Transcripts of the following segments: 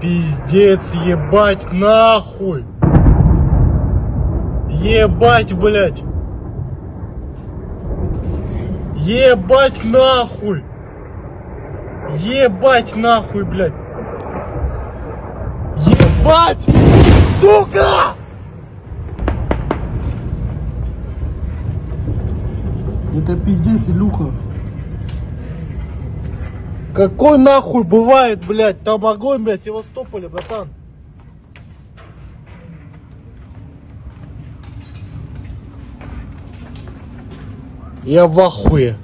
Пиздец, ебать, нахуй! Ебать, блядь! Ебать, нахуй! Ебать, нахуй, блядь! Ебать! Сука! Это пиздец, Илюха. Какой нахуй бывает, блядь? Там огонь, блядь, в Севастополе, братан. Я в ахуе.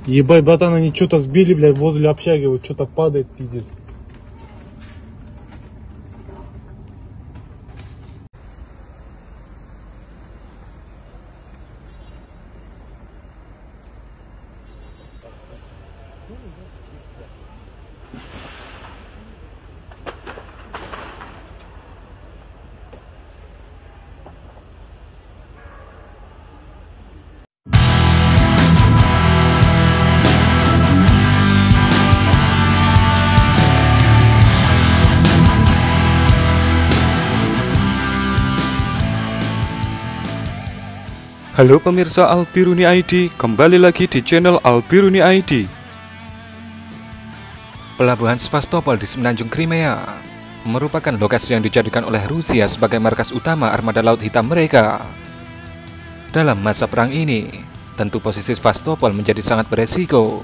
Ебать, братан, они что-то сбили, блядь, возле общаги, вот что-то падает, пиздец. Halo pemirsa Albiruni ID, kembali lagi di channel Albiruni ID. Pelabuhan Sevastopol di semenanjung Crimea merupakan lokasi yang dijadikan oleh Rusia sebagai markas utama armada laut hitam mereka. Dalam masa perang ini, tentu posisi Sevastopol menjadi sangat beresiko.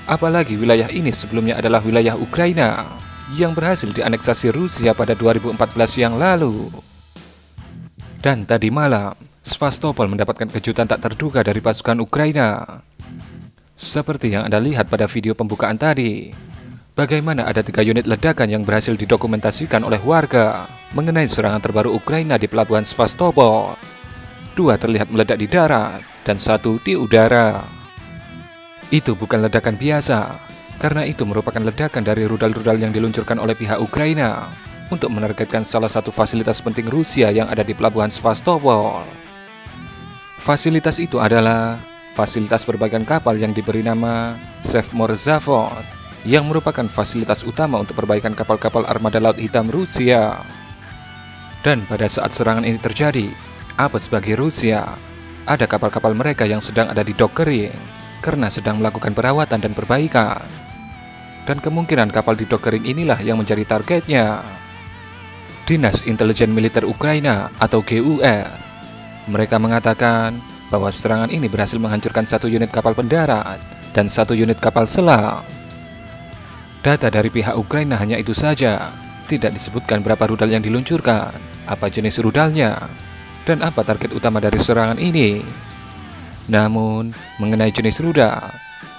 Apalagi wilayah ini sebelumnya adalah wilayah Ukraina yang berhasil dianeksasi Rusia pada 2014 yang lalu. Dan tadi malam, Sevastopol mendapatkan kejutan tak terduga dari pasukan Ukraina. Seperti yang Anda lihat pada video pembukaan tadi, bagaimana ada 3 unit ledakan yang berhasil didokumentasikan oleh warga mengenai serangan terbaru Ukraina di pelabuhan Sevastopol. 2 terlihat meledak di darat dan 1 di udara. Itu bukan ledakan biasa, karena itu merupakan ledakan dari rudal-rudal yang diluncurkan oleh pihak Ukraina untuk menargetkan salah satu fasilitas penting Rusia yang ada di pelabuhan Sevastopol. Fasilitas itu adalah fasilitas perbaikan kapal yang diberi nama Sevmor-Zavod, yang merupakan fasilitas utama untuk perbaikan kapal-kapal armada laut hitam Rusia. Dan pada saat serangan ini terjadi, apa sebagai Rusia, ada kapal-kapal mereka yang sedang ada di dok kering karena sedang melakukan perawatan dan perbaikan. Dan kemungkinan kapal di dok kering inilah yang menjadi targetnya. Dinas Intelijen Militer Ukraina atau GUR, mereka mengatakan bahwa serangan ini berhasil menghancurkan 1 unit kapal pendarat dan 1 unit kapal selam. Data dari pihak Ukraina hanya itu saja, tidak disebutkan berapa rudal yang diluncurkan, apa jenis rudalnya, dan apa target utama dari serangan ini. Namun, mengenai jenis rudal,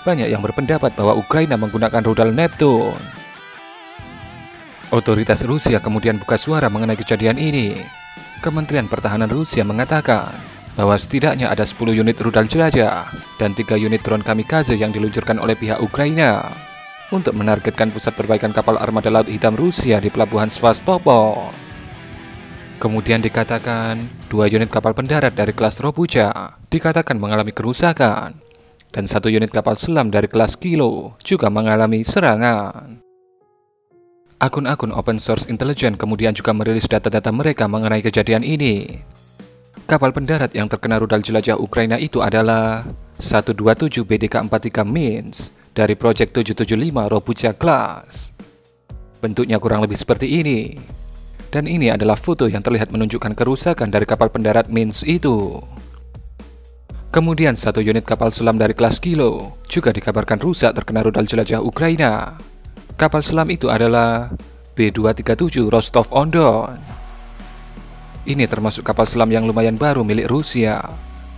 banyak yang berpendapat bahwa Ukraina menggunakan rudal Neptune. Otoritas Rusia kemudian buka suara mengenai kejadian ini. Kementerian Pertahanan Rusia mengatakan bahwa setidaknya ada 10 unit rudal jelajah dan 3 unit drone kamikaze yang diluncurkan oleh pihak Ukraina untuk menargetkan pusat perbaikan kapal armada laut hitam Rusia di pelabuhan Sevastopol. Kemudian dikatakan 2 unit kapal pendarat dari kelas Robucha dikatakan mengalami kerusakan dan 1 unit kapal selam dari kelas Kilo juga mengalami serangan. Akun-akun open source intelijen kemudian juga merilis data-data mereka mengenai kejadian ini. Kapal pendarat yang terkena rudal jelajah Ukraina itu adalah 127 BDK-43 Minsk dari Project 775 Robucha Class. Bentuknya kurang lebih seperti ini. Dan ini adalah foto yang terlihat menunjukkan kerusakan dari kapal pendarat Minsk itu. Kemudian 1 unit kapal selam dari kelas Kilo juga dikabarkan rusak terkena rudal jelajah Ukraina. Kapal selam itu adalah B-237 Rostov-on-Don. Ini termasuk kapal selam yang lumayan baru milik Rusia,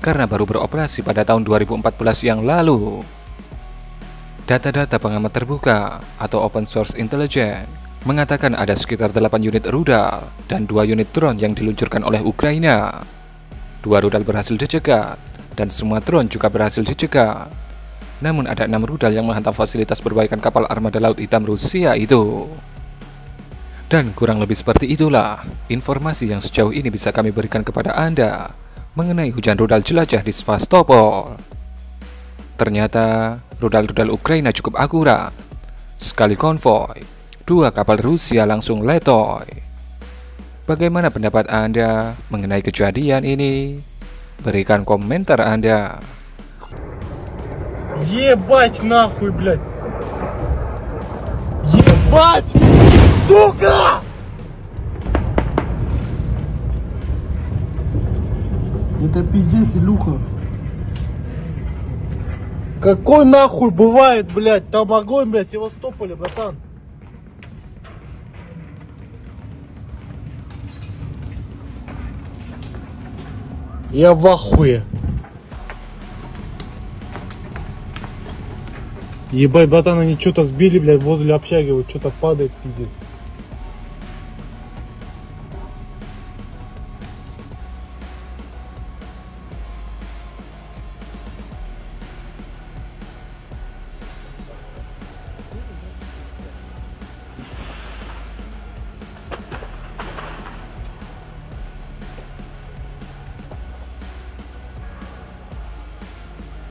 karena baru beroperasi pada tahun 2014 yang lalu. Data-data pengamat terbuka atau open source intelligence mengatakan ada sekitar 8 unit rudal dan 2 unit drone yang diluncurkan oleh Ukraina. 2 rudal berhasil dicegat, dan semua drone juga berhasil dicegat. Namun ada 6 rudal yang menghantam fasilitas perbaikan kapal armada laut hitam Rusia itu. Dan kurang lebih seperti itulah informasi yang sejauh ini bisa kami berikan kepada Anda mengenai hujan rudal jelajah di Sevastopol. Ternyata rudal-rudal Ukraina cukup akurat. Sekali konvoi, 2 kapal Rusia langsung letoy. Bagaimana pendapat Anda mengenai kejadian ini? Berikan komentar Anda. Ебать нахуй, блядь! Ебать! Сука! Это пиздец, Илюха. Какой нахуй бывает, блядь? Там огонь, блядь, в Севастополе, братан. Я в ахуе. Ебать, братан, они что-то сбили, блядь, возле общаги, вот что-то падает, пиздец.